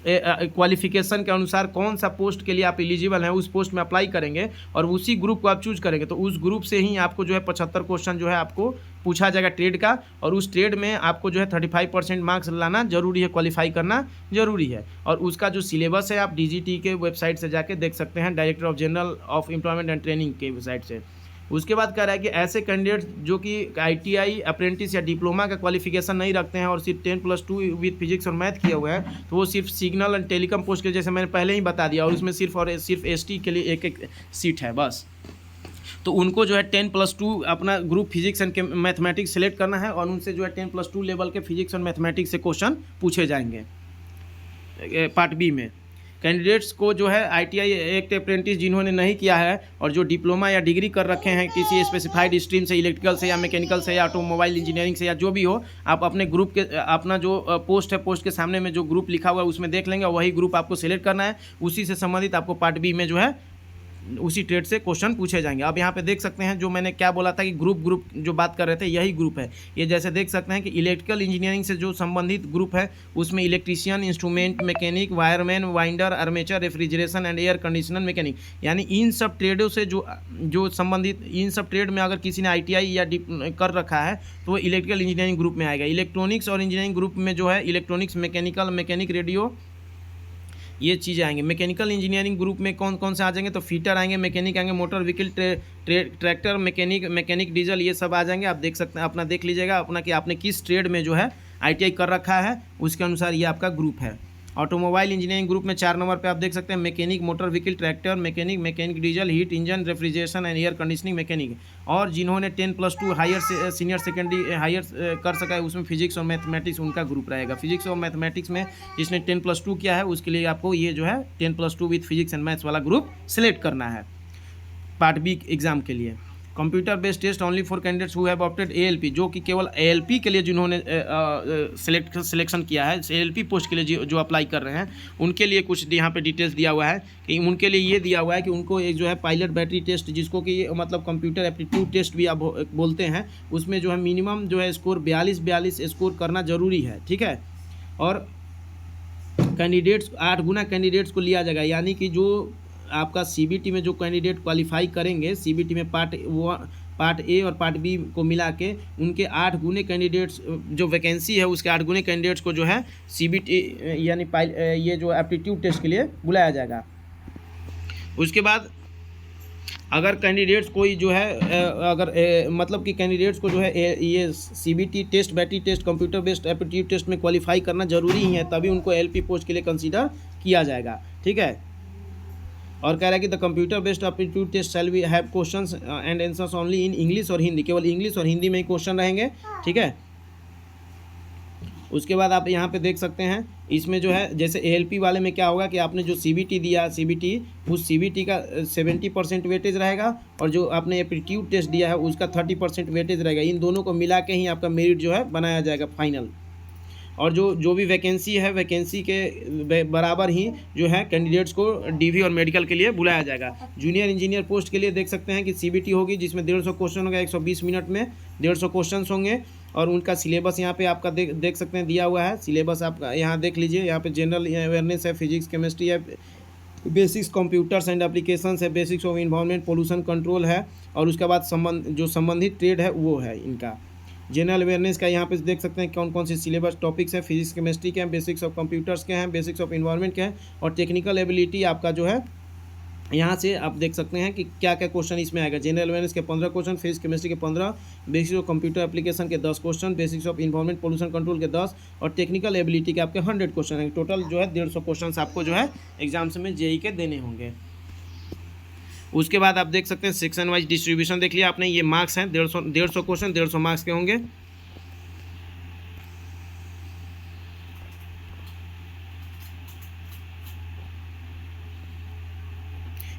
क्वालिफिकेशन के अनुसार कौन सा पोस्ट के लिए आप एलिजिबल हैं उस पोस्ट में अप्लाई करेंगे और उसी ग्रुप को आप चूज करेंगे। तो उस ग्रुप से ही आपको जो है 75 क्वेश्चन जो है आपको पूछा जाएगा ट्रेड का, और उस ट्रेड में आपको जो है 35% मार्क्स लाना जरूरी है, क्वालिफाई करना जरूरी है। और उसका जो सिलेबस है आप डीजीटी के वेबसाइट से जाके देख सकते हैं, director of general of employment and training के वेबसाइट से। उसके बाद कह रहा है कि ऐसे कैंडिडेट्स जो कि आईटीआई, अप्रेंटिस या डिप्लोमा का क्वालिफिकेशन नहीं रखते हैं और सिर्फ 10+2 विद फिजिक्स और मैथ किए हुए हैं, तो वो सिर्फ सिग्नल एंड टेलीकॉम पोस्ट के, जैसे मैंने पहले ही बता दिया, और उसमें सिर्फ एसटी के लिए एक सीट है बस। तो उनको जो है 10+2 अपना group physics and mathematics select करना है, और उनसे जो है 10+2 लेवल के फिजिक्स और मैथमेटिक्स से क्वेश्चन पूछे जाएंगे पार्ट बी में। कैंडिडेट्स को जो है आईटीआई एक्ट अप्रेंटिस जिन्होंने नहीं किया है और जो डिप्लोमा या डिग्री कर रखे हैं किसी स्पेसिफाइड स्ट्रीम से, इलेक्ट्रिकल से या मैकेनिकल से या ऑटोमोबाइल इंजीनियरिंग से या जो भी हो, आप अपने ग्रुप के अपना जो पोस्ट है, पोस्ट के सामने में जो ग्रुप लिखा हुआ है उसमें देख लेंगे, वही ग्रुप आपको सिलेक्ट करना है। उसी से संबंधित आपको पार्ट बी में जो है उसी ट्रेड से क्वेश्चन पूछे जाएंगे। अब यहाँ पे देख सकते हैं जो मैंने क्या बोला था कि ग्रुप जो बात कर रहे थे यही ग्रुप है ये। जैसे देख सकते हैं कि इलेक्ट्रिकल इंजीनियरिंग से जो संबंधित ग्रुप है उसमें electrician, instrument mechanic, wireman, winder, armature, refrigeration and air conditioner mechanic, यानी इन सब ट्रेडों से जो संबंधित, इन सब ट्रेड में अगर किसी ने आईटीआई या कर रखा है तो वो इलेक्ट्रिकल इंजीनियरिंग ग्रुप में आएगा। इलेक्ट्रॉनिक्स और इंजीनियरिंग ग्रुप में जो है इलेक्ट्रॉनिक्स, मैकेनिकल, मैकेनिक, रेडियो, ये चीज़ें आएंगे। मैकेनिकल इंजीनियरिंग ग्रुप में कौन कौन से आ जाएंगे, तो फिटर आएंगे, मैकेनिक आएंगे, motor vehicle, tractor, mechanic diesel, ये सब आ जाएंगे। आप देख सकते हैं, अपना देख लीजिएगा अपना कि आपने किस ट्रेड में जो है ITI कर रखा है, उसके अनुसार ये आपका ग्रुप है। ऑटोमोबाइल इंजीनियरिंग ग्रुप में 4 नंबर पे आप देख सकते हैं mechanic, motor vehicle, tractor, mechanic diesel, heat engine, refrigeration and air conditioning mechanic. और जिन्होंने 10+2 हायर सीनियर सेकेंडरी हायर कर सका है, उसमें फिजिक्स और मैथमेटिक्स उनका ग्रुप रहेगा। फिजिक्स और मैथमेटिक्स में जिसने 10+2 किया है उसके लिए आपको ये जो है 10+2 विथ फिजिक्स एंड मैथ्स वाला ग्रुप सिलेक्ट करना है पार्ट बी एग्जाम के लिए। Computer based test only for candidates who have opted ALP, जो कि केवल ALP के लिए जिन्होंने सिलेक्शन किया है, ALP पोस्ट के लिए जो अप्लाई कर रहे हैं उनके लिए कुछ यहाँ पे डिटेल्स दिया हुआ है कि उनके लिए ये दिया हुआ है कि उनको एक जो है पायलट बैटरी टेस्ट, जिसको कि मतलब कंप्यूटर एप्टीट्यूड टेस्ट भी आप बोलते हैं, उसमें जो है मिनिमम जो है स्कोर 42 स्कोर करना ज़रूरी है, ठीक है। और कैंडिडेट्स 8 गुना कैंडिडेट्स को लिया जाएगा, यानी कि जो आपका CBT में जो कैंडिडेट क्वालिफाई करेंगे, CBT में पार्ट A और पार्ट B को मिला के उनके 8 गुने कैंडिडेट्स, जो वैकेंसी है उसके 8 गुने कैंडिडेट्स को जो है CBT यानी ये जो एप्टीट्यूड टेस्ट के लिए बुलाया जाएगा। उसके बाद अगर कैंडिडेट्स कोई जो है अगर मतलब कि कैंडिडेट्स को जो है ये CBT test, battery test, computer based aptitude test में क्वालिफाई करना जरूरी ही है, तभी उनको LP पोस्ट के लिए कंसीडर किया जाएगा, ठीक है। और कह रहा है कि the computer based aptitude test shall be have questions and answers only in English और हिंदी, केवल इंग्लिश और हिंदी में ही क्वेश्चन रहेंगे, ठीक है। उसके बाद आप यहाँ पे देख सकते हैं इसमें जो है जैसे ALP वाले में क्या होगा कि आपने जो CBT दिया, उस CBT का 70% वेटेज रहेगा, और जो आपने एप्टीट्यूड टेस्ट दिया है उसका 30% वेटेज रहेगा। इन दोनों को मिला के ही आपका मेरिट जो है बनाया जाएगा फाइनल। और जो भी वैकेंसी है, वैकेंसी के बराबर ही जो है कैंडिडेट्स को DV और मेडिकल के लिए बुलाया जाएगा। जूनियर इंजीनियर पोस्ट के लिए देख सकते हैं कि CBT होगी, जिसमें 150 क्वेश्चन होगा, 120 मिनट में 150 क्वेश्चन होंगे। और उनका सिलेबस यहाँ पे आपका देख सकते हैं दिया हुआ है। सिलेबस आप यहाँ देख लीजिए, यहाँ पे जनरल अवेयरनेस है, फिजिक्स केमिस्ट्री है, बेसिक्स कंप्यूटर्स एंड एप्लीकेशंस है, basics of environment pollution control है, और उसके बाद संबंधित ट्रेड है वो है इनका। जनरल अवेयरनेस का यहाँ पे देख सकते हैं कौन कौन से सिलेबस टॉपिक्स है, फिजिक्स केमिस्ट्री के हैं, बेसिक्स ऑफ कंप्यूटर्स के हैं, बेसिक्स ऑफ इन्वायरमेंट के हैं, और टेक्निकल एबिलिटी आपका जो है यहाँ से आप देख सकते हैं कि क्या क्या क्वेश्चन इसमें आएगा। जनरल अवेयरनेस के 15 क्वेश्चन, फिजिक्स केमिस्ट्री के 15, बेसिक्स ऑफ कंप्यूटर एप्लीकेशन के 10 question, basics of environment pollution control के 10, और टेक्निकल एबिलिटी के आपके 100 क्वेश्चन हैं। टोटल जो है 150 क्वेश्चन आपको जो है एग्जाम्स में JEE के देने होंगे। उसके बाद आप देख सकते हैं सेक्शन वाइज डिस्ट्रीब्यूशन देख लिया आपने। ये मार्क्स हैं 150 क्वेश्चन 150 मार्क्स के होंगे।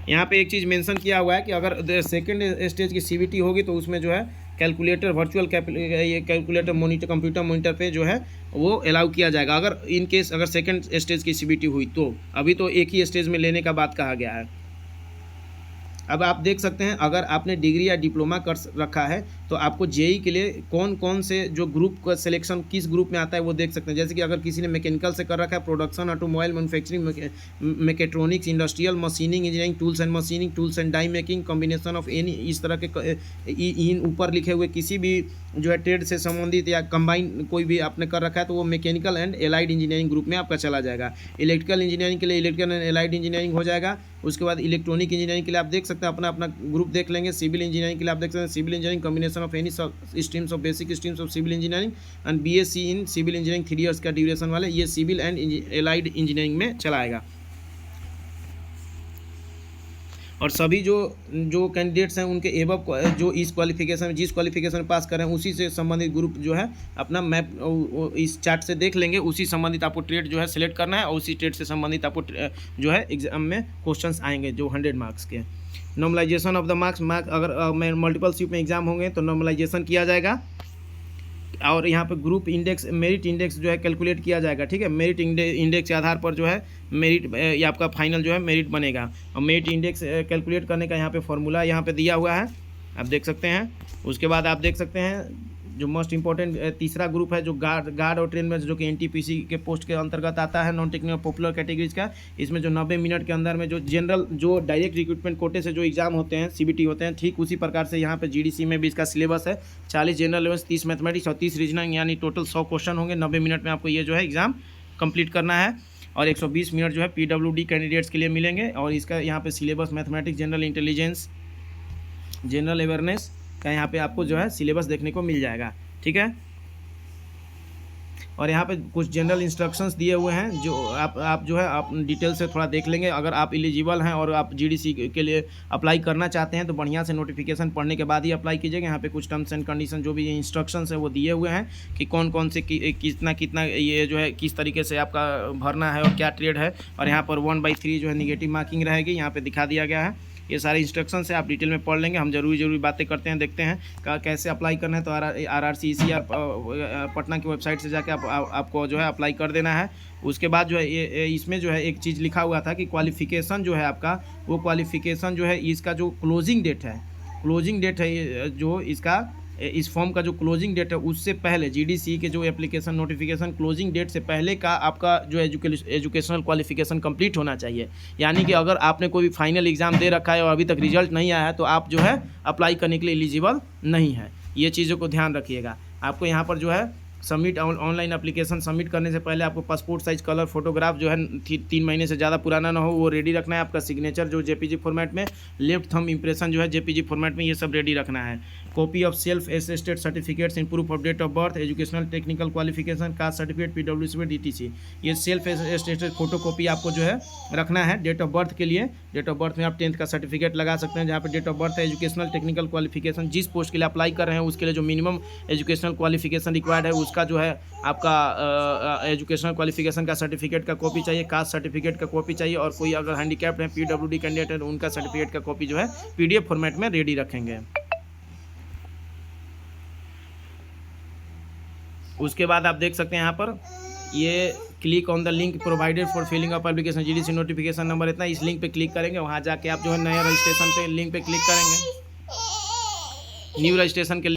यहाँ पे एक चीज़ मेंशन किया हुआ है कि अगर सेकंड स्टेज की CBT होगी तो उसमें जो है कैलकुलेटर, वर्चुअल ये कैलकुलेटर मॉनिटर, कंप्यूटर मॉनिटर पे जो है वो अलाउ किया जाएगा, अगर इन केस अगर सेकंड स्टेज की CBT हुई तो। अभी तो एक ही स्टेज में लेने का बात कहा गया है। अब आप देख सकते हैं अगर आपने डिग्री या डिप्लोमा कर रखा है तो आपको JEE के लिए कौन कौन से जो ग्रुप का सिलेक्शन किस ग्रुप में आता है वो देख सकते हैं। जैसे कि अगर किसी ने मैकेनिकल से कर रखा है, production, automobile manufacturing, mechatronics, industrial, machining engineering, tools and machining, tools and die making, combination of any, इस तरह के इन ऊपर लिखे हुए किसी भी जो है ट्रेड से संबंधित या कंबाइन कोई भी आपने कर रखा है तो वो mechanical and allied engineering group में आपका चला जाएगा। इलेक्ट्रिकल इंजीनियरिंग के लिए इलेक्ट्रिकल एंड एलाइड इंजीनियरिंग हो जाएगा। उसके बाद इलेक्ट्रॉनिक इंजीनियरिंग के लिए आप देख सकते हैं अपना ग्रुप देख लेंगे। सिविल इंजीनियरिंग के लिए आप देख सकते हैं civil engineering, combination of any streams of basic streams of civil engineering, and BSc in civil engineering 3 years का ड्यूरेशन वाले, ये सिविल एंड एलाइड इंजीनियरिंग में चलाएगा। और सभी जो कैंडिडेट्स हैं उनके एबव जो इस क्वालिफिकेशन जिस क्वालिफिकेशन पास कर रहे हैं उसी से संबंधित ग्रुप जो है अपना मैप इस चार्ट से देख लेंगे, उसी संबंधित आपको ट्रेड जो है सिलेक्ट करना है, और उसी ट्रेड से संबंधित आपको जो है एग्जाम में क्वेश्चंस आएंगे जो 100 मार्क्स के। नॉर्मलाइजेशन ऑफ द मार्क्स अगर मल्टीपल शिफ्ट में एग्जाम होंगे तो नॉर्मलाइजेशन किया जाएगा, और यहाँ पे ग्रुप इंडेक्स, मेरिट इंडेक्स जो है कैलकुलेट किया जाएगा, ठीक है। मेरिट इंडेक्स के आधार पर जो है मेरिट ये आपका फाइनल जो है मेरिट बनेगा। और मेरिट इंडेक्स कैलकुलेट करने का यहाँ पे फॉर्मूला यहाँ पे दिया हुआ है, आप देख सकते हैं। उसके बाद आप देख सकते हैं जो मोस्ट इंपॉर्टेंट तीसरा ग्रुप है जो गार्ड और ट्रेन में जो कि NTPC के पोस्ट के अंतर्गत आता है, नॉन टेक्निकल पॉपुलर कैटेगरीज का। इसमें जो 90 मिनट के अंदर में जो जनरल जो डायरेक्ट रिक्रूटमेंट कोटे से जो एग्जाम होते हैं, CBT होते हैं, ठीक उसी प्रकार से यहाँ पे GDC में भी इसका सिलेबस है। 40 जनरल अवेयरनेस, 30 मैथमेटिक्स और 30 रीजनिंग, यानी टोटल 100 क्वेश्चन होंगे। 90 मिनट में आपको ये जो है एग्ज़ाम कंप्लीट करना है। और 120 मिनट जो है PWD कैंडिडेट्स के लिए मिलेंगे। और इसका यहाँ पे syllabus mathematics, general intelligence, general awareness का यहाँ पे आपको जो है सिलेबस देखने को मिल जाएगा, ठीक है। और यहाँ पे कुछ जनरल इंस्ट्रक्शंस दिए हुए हैं जो आप जो है आप डिटेल से थोड़ा देख लेंगे। अगर आप एलिजिबल हैं और आप GDC के लिए अप्लाई करना चाहते हैं तो बढ़िया से नोटिफिकेशन पढ़ने के बाद ही अप्लाई कीजिएगा। यहाँ पे कुछ टर्म्स एंड कंडीशन जो भी इंस्ट्रक्शंस है वो दिए हुए हैं कि कौन कौन से कितना ये जो है किस तरीके से आपका भरना है और क्या ट्रेड है। और यहाँ पर 1/3 जो है निगेटिव मार्किंग रहेगी, यहाँ पर दिखा दिया गया है। ये सारे इंस्ट्रक्शन है, आप डिटेल में पढ़ लेंगे। हम जरूरी बातें करते हैं, देखते हैं कैसे अप्लाई करना है। तो RRC ECR पटना की वेबसाइट से जाके आपको जो है अप्लाई कर देना है। उसके बाद जो है इसमें जो है एक चीज़ लिखा हुआ था कि क्वालिफ़िकेशन जो है आपका, वो क्वालिफ़िकेशन जो है इसका जो क्लोजिंग डेट है जो इसका इस फॉर्म का जो क्लोजिंग डेट है उससे पहले GDC के जो एप्लीकेशन नोटिफिकेशन क्लोजिंग डेट से पहले का आपका जो एजुकेशनल क्वालिफिकेशन कंप्लीट होना चाहिए। यानी कि अगर आपने कोई भी फाइनल एग्ज़ाम दे रखा है और अभी तक रिजल्ट नहीं आया है तो आप जो है अप्लाई करने के लिए एलिजिबल नहीं है। ये चीज़ों को ध्यान रखिएगा। आपको यहाँ पर जो है सबमिट ऑनलाइन एप्लीकेशन सबमिट करने से पहले आपको पासपोर्ट साइज कलर फोटोग्राफ जो है 3 महीने से ज़्यादा पुराना ना हो वो रेडी रखना है। आपका सिग्नेचर जो JPG फॉर्मेट में, लेफ्ट थंब इंप्रेशन जो है JPG फॉर्मेट में, ये सब रेडी रखना है। Copy of self attested certificates in proof of date of birth, educational technical qualification, caste certificate, PWD certificate, ETC। ये सेल्फ अटेस्टेड फोटो कॉपी आपको जो है रखना है। डेट ऑफ बर्थ के लिए, डेट ऑफ बर्थ में आप 10th का सर्टिफिकेट लगा सकते हैं जहाँ पर डेट ऑफ बर्थ है। एजुकेशनल टेक्निकल क्वालिफिकेशन, जिस पोस्ट के लिए अप्लाई कर रहे हैं उसके लिए जो मिनिमम एजुकेशनल क्वालिफिकेशन रिक्वायर्ड है उसका जो है आपका एजुकेशनल क्वालिफिकेशन का सर्टिफिकेट का कॉपी चाहिए, कास्ट सर्टिफिकेट का कॉपी चाहिए। और कोई अगर हैंडीकैप्ड है PWD कैंडिडेट है उनका सर्टिफिकेट का कॉपी जो है PDF फॉर्मेट में रेडी रखेंगे। उसके बाद आप देख सकते हैं यहाँ पर ये click on the link provided for filling up application GDC notification number इतना, इस लिंक पे क्लिक करेंगे। वहाँ जाके आप जो है नया रजिस्ट्रेशन पे लिंक पे क्लिक करेंगे, न्यू रजिस्ट्रेशन के।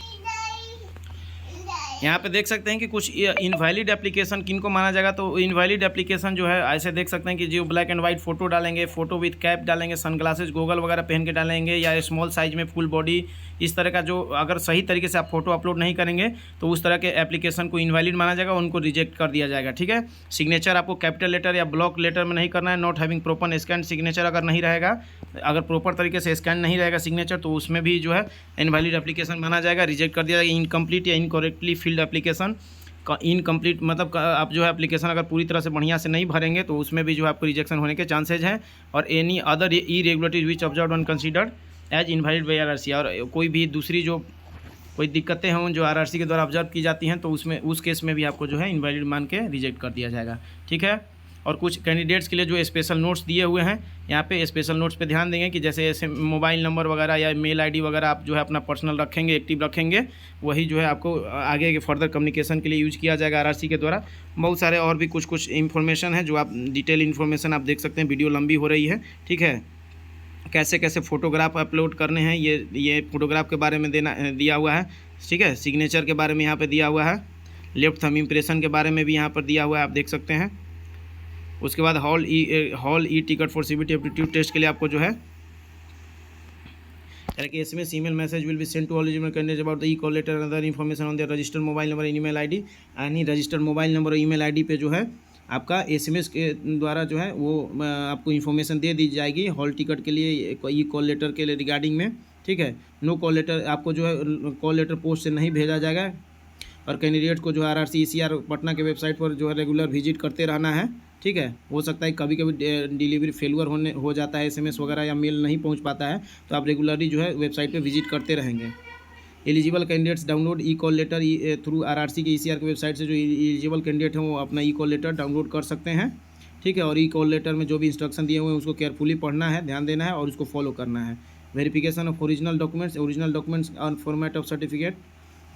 यहाँ पे देख सकते हैं कि कुछ इनवैलिड एप्लीकेशन किनको माना जाएगा। तो इनवैलिड एप्लीकेशन जो है ऐसे देख सकते हैं कि जो ब्लैक एंड वाइट फोटो डालेंगे, फोटो विथ कैप डालेंगे, सनग्लासेस गोगल वगैरह पहन के डालेंगे, या स्मॉल साइज में फुल बॉडी, इस तरह का जो अगर सही तरीके से आप फोटो अपलोड नहीं करेंगे तो उस तरह के एप्लीकेशन को इनवैलिड माना जाएगा, उनको रिजेक्ट कर दिया जाएगा, ठीक है। सिग्नेचर आपको कैपिटल लेटर या ब्लॉक लेटर में नहीं करना है। Not having proper scan signature अगर नहीं रहेगा, अगर प्रॉपर तरीके से स्कैन नहीं रहेगा सिग्नेचर तो उसमें भी जो है इनवैलिड एप्लीकेशन माना जाएगा, रिजेक्ट कर दिया जाएगा। इनकम्प्लीट या इनकरेक्टली फिल्ड एप्लीकेशन का इनकम्प्लीट मतलब आप जो है एप्लीकेशन अगर पूरी तरह से बढ़िया से नहीं भरेंगे तो उसमें भी जो है आपको रिजेक्शन होने के चांसेज हैं। और any other irregularities which observed and considered as invalid by RRC, और कोई भी दूसरी जो कोई दिक्कतें हों जो RRC के द्वारा ऑब्जर्व की जाती हैं तो उसमें उस केस में भी आपको जो है इनवैलिड मान के रिजेक्ट कर दिया जाएगा, ठीक है। और कुछ कैंडिडेट्स के लिए जो स्पेशल नोट्स दिए हुए हैं, यहाँ पे स्पेशल नोट्स पे ध्यान देंगे कि जैसे ऐसे मोबाइल नंबर वगैरह या मेल ID वगैरह आप जो है अपना पर्सनल रखेंगे, एक्टिव रखेंगे, वही जो है आपको आगे के फर्दर कम्युनिकेशन के लिए यूज़ किया जाएगा RRC के द्वारा। बहुत सारे और भी कुछ इन्फॉर्मेशन है जो आप डिटेल इन्फॉर्मेशन आप देख सकते हैं। वीडियो लंबी हो रही है, ठीक है। कैसे कैसे फ़ोटोग्राफ अपलोड करने हैं ये फ़ोटोग्राफ के बारे में दिया हुआ है, ठीक है। सिग्नेचर के बारे में यहाँ पर दिया हुआ है। लेफ्ट थंब इम्प्रेशन के बारे में भी यहाँ पर दिया हुआ है, आप देख सकते हैं। उसके बाद hall e ticket for CBT aptitude test के लिए आपको जो है कि SMS email message will be sent to all eligible candidates about the e-call letter and other information on their registered mobile number and email ID। यानी registered mobile number और email ID पे जो है आपका SMS के द्वारा जो है वो आपको इन्फॉर्मेशन दे दी जाएगी हॉल टिकट के लिए, e-call लेटर के लिए रिगार्डिंग में, ठीक है। नो कॉल लेटर आपको जो है कॉल लेटर पोस्ट से नहीं भेजा जाएगा। और कैंडिडेट को जो RRC ECR पटना के वेबसाइट पर जो है रेगुलर विजिट करते रहना है, ठीक है। हो सकता है कभी कभी डिलीवरी फेलुअर हो जाता है, SMS वगैरह या मेल नहीं पहुंच पाता है, तो आप रेगुलरली जो है वेबसाइट पे विजिट करते रहेंगे। Eligible candidates download e-call letter through RRC के ECR के वेबसाइट से जो एलिजिबल कैंडिडेट हैं वो अपना e-call लेटर डाउनलोड कर सकते हैं, ठीक है। और e-call लेटर में जो भी इंस्ट्रक्शन दिए हुए हैं उसको केयरफुली पढ़ना है, ध्यान देना है और उसको फॉलो करना है। Verification of original documents on format of certificate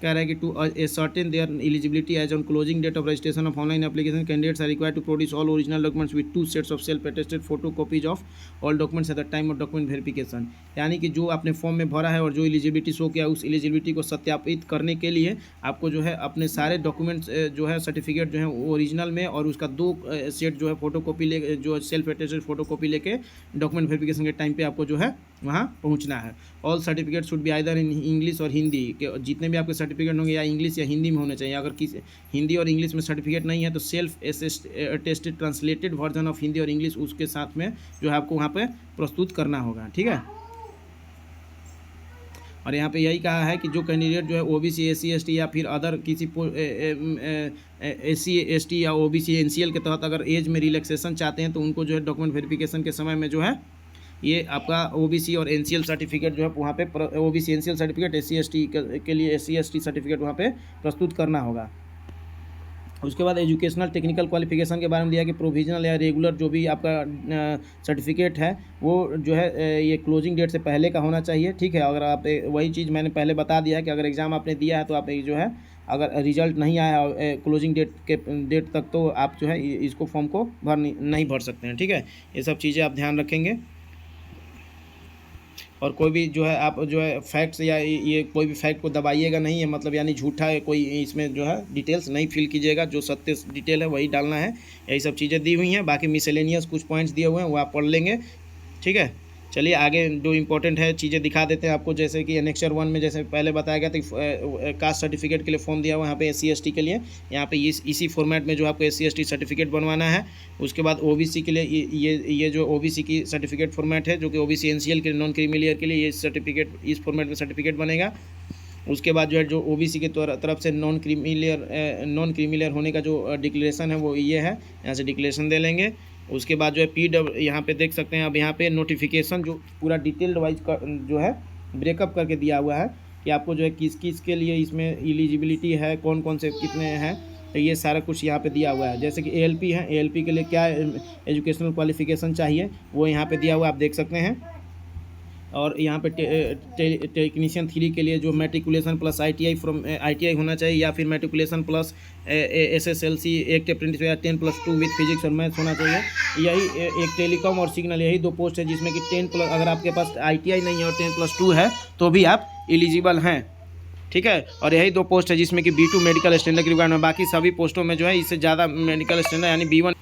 कह रहा है कि to certain their eligibility as on closing date of registration of online application candidates are required to produce all original documents with 2 sets of self attested photo copies of all documents at the time of document verification. यानी कि जो आपने form में भरा है और जो eligibility show किया उस एलिजिबिलिटी को सत्यापित करने के लिए आपको जो है अपने सारे डॉक्यूमेंट्स जो है सर्टिफिकेट जो है ओरिजिनल में और उसका 2 सेट जो है फोटो कॉपी ले जो सेल्फ अटेस्टेड फोटो कॉपी लेके डॉक्यूमेंट वेरिफिकेशन के टाइम पे आपको जो है वहाँ पहुँचना है। All certificate should be either in English और हिंदी के, जितने भी आपके सर्टिफिकेट होंगे या इंग्लिश या हिंदी में होने चाहिए। अगर किसी हिंदी और इंग्लिश में सर्टिफिकेट नहीं है तो self attested translated version of Hindi और इंग्लिश उसके साथ में जो है आपको वहाँ पे प्रस्तुत करना होगा, ठीक है। और यहाँ पे यही कहा है कि जो कैंडिडेट जो है ओबीसी एससी एसटी या फिर अदर किसी एससी एसटी या ओबीसी एनसीएल के तहत अगर एज में रिलैक्सेशन चाहते हैं तो उनको जो है डॉक्यूमेंट वेरिफिकेशन के समय में जो है ये आपका ओबीसी और एनसीएल सर्टिफिकेट जो है वहाँ पे OBC NCL certificate, SC ST के लिए एससी एसटी सर्टिफिकेट वहाँ पे प्रस्तुत करना होगा। उसके बाद एजुकेशनल टेक्निकल क्वालिफिकेशन के बारे में दिया कि प्रोविजनल या रेगुलर जो भी आपका सर्टिफिकेट है वो जो है ये क्लोजिंग डेट से पहले का होना चाहिए, ठीक है। अगर आप वही चीज़ मैंने पहले बता दिया है कि अगर एग्ज़ाम आपने दिया है तो आप जो है अगर रिजल्ट नहीं आया है क्लोजिंग डेट तक तो आप जो है इसको फॉर्म को नहीं भर सकते हैं, ठीक है। ये सब चीज़ें आप ध्यान रखेंगे। और कोई भी जो है आप जो है फैक्ट्स या ये कोई भी फैक्ट को दबाइएगा नहीं है, मतलब यानी झूठा है कोई इसमें जो है डिटेल्स नहीं फिल कीजिएगा, जो सत्य डिटेल है वही डालना है। यही सब चीज़ें दी हुई हैं, बाकी मिसलेनियस कुछ पॉइंट्स दिए हुए हैं वो आप पढ़ लेंगे, ठीक है। चलिए आगे जो इंपॉर्टेंट है चीज़ें दिखा देते हैं आपको। जैसे कि एनेक्चर 1 में जैसे पहले बताया गया था कास्ट सर्टिफिकेट के लिए फॉर्म दिया हुआ यहाँ पे एससी एसटी के लिए, यहाँ पे इसी फॉर्मेट में जो आपको एससी एसटी सर्टिफिकेट बनवाना है। उसके बाद ओबीसी के लिए ये जो ओबीसी की सर्टिफिकेट फॉर्मेट है जो कि ओबीसी एनसीएल के नॉन क्रीमिलियर के लिए ये सर्टिफिकेट इस फॉर्मेट में सर्टिफिकेट बनेगा। उसके बाद जो है जो ओबीसी की तरफ से नॉन क्रीमिलियर होने का जो डिक्लेरेशन है वो ये है, यहाँ से डिक्लेरेशन दे लेंगे। उसके बाद जो है यहाँ पे देख सकते हैं अब यहाँ पे नोटिफिकेशन जो पूरा डिटेल्ड वाइज जो है ब्रेकअप करके दिया हुआ है कि आपको जो है किस किस के लिए इसमें एलिजिबिलिटी है, कौन कौन से कितने हैं, तो ये सारा कुछ यहाँ पे दिया हुआ है। जैसे कि एएलपी है, एएलपी के लिए क्या एजुकेशनल क्वालिफिकेशन चाहिए वो यहाँ पे दिया हुआ आप देख सकते हैं। और यहाँ पे टेक्नीशियन 3 के लिए जो मैट्रिकुलेशन प्लस आईटीआई होना चाहिए या फिर matriculation plus SSLC act apprentice या 10+2 विथ फिजिक्स और मैथ्स होना चाहिए। यही एक टेलीकॉम और सिग्नल, यही 2 पोस्ट है जिसमें कि 10+ अगर आपके पास आईटीआई नहीं है और 10+2 है तो भी आप एलिजिबल हैं, ठीक है। और यही 2 पोस्ट है जिसमें कि B2 मेडिकल स्टैंडर्ड की रिक्वायरमेंट, बाकी सभी पोस्टों में जो है इससे ज़्यादा मेडिकल स्टैंडर्ड यानी B1।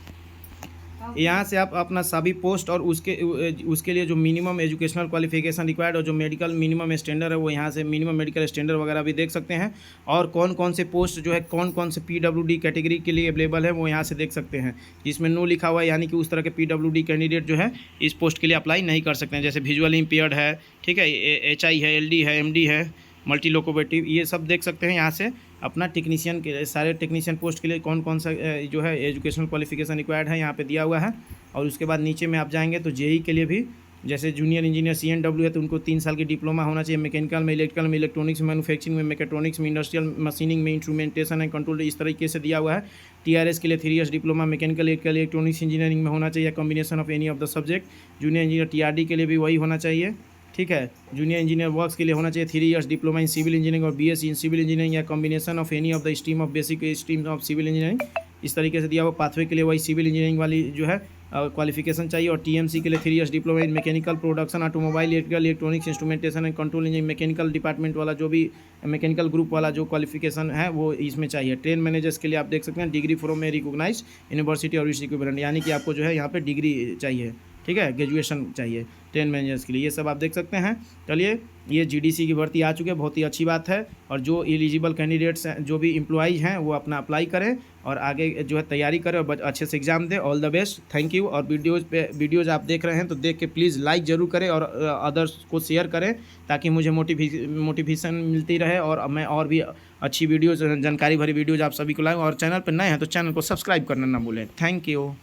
यहाँ से आप अपना सभी पोस्ट और उसके लिए जो मिनिमम एजुकेशनल क्वालिफिकेशन रिक्वायर्ड और जो मेडिकल मिनिमम स्टैंडर्ड है वो यहाँ से मिनिमम मेडिकल स्टैंडर्ड वगैरह भी देख सकते हैं। और कौन कौन से पोस्ट जो है कौन कौन से PWD कैटेगरी के लिए अवेलेबल है वो यहाँ से देख सकते हैं, जिसमें नो लिखा हुआ है, यानी कि उस तरह के PWD कैंडिडेट जो है इस पोस्ट के लिए अप्लाई नहीं कर सकते हैं। जैसे विजुअली इम्पेयर्ड है, ठीक है, HI है, LD है, MD है, मल्टी लोकोमेटिव, ये सब देख सकते हैं। यहाँ से अपना टेक्नीशियन के सारे टेक्नीशियन पोस्ट के लिए कौन कौन सा जो है एजुकेशनल क्वालिफिकेशन रिक्वायर्ड है यहाँ पे दिया हुआ है। और उसके बाद नीचे में आप जाएंगे तो जेई के लिए भी जैसे जूनियर इंजीनियर CNW है तो उनको 3 साल की डिप्लोमा होना चाहिए मैकेनिकल में, इलेक्ट्रिकल में, इलेक्ट्रॉनिक्स में, मैन्युफैक्चरिंग में, मैकेट्रॉनिक्स में, इंडस्ट्रियल मशीनिंग में, इंस्ट्रूमेंटेशन एंड कंट्रोल, इस तरीके से दिया हुआ है। TRS के लिए 3 years diploma mechanical electronics engineering में होना चाहिए, combination of any of the subject. Junior engineer TRD के लिए भी वही होना चाहिए, ठीक है। जूनियर इंजीनियर वर्क्स के लिए होना चाहिए 3 years diploma in civil engineering और BSc इन सिविल इंजीनियरिंग या combination of any of the stream of basic stream of civil engineering, इस तरीके से दिया हुआ। पाथवे के लिए वही सिविल इंजीनियरिंग वाली जो है क्वालिफिकेशन चाहिए। और TMC के लिए 3 years diploma in mechanical production automobile electrical electronics instrumentation and control engineering, mechanical department वाला जो भी मैकेनिकल ग्रुप वाला जो क्वालिफिकेशन है वो इसमें चाहिए। ट्रेन मैनेजर्स के लिए आप देख सकते हैं degree from a recognised university और इस इक्विवेलेंट, यानी कि आपको जो है यहाँ पे डिग्री चाहिए, ठीक है, ग्रेजुएशन चाहिए ट्रेन मैनेजर्स के लिए, ये सब आप देख सकते हैं। चलिए ये GDC की भर्ती आ चुकी है, बहुत ही अच्छी बात है। और जो एलिजिबल कैंडिडेट्स हैं, जो भी एम्प्लॉइज हैं वो अपना अप्लाई करें और आगे जो है तैयारी करें और अच्छे से एग्ज़ाम दें। All the best, thank you. और वीडियोज़ आप देख रहे हैं तो देख के प्लीज़ लाइक ज़रूर करें और अदर्स को शेयर करें ताकि मुझे मोटिवेशन मिलती रहे और मैं और भी अच्छी वीडियोज़ जानकारी भरी वीडियोज़ आप सभी को लाऊं। और चैनल पर नए हैं तो चैनल को सब्सक्राइब करना ना भूलें। Thank you.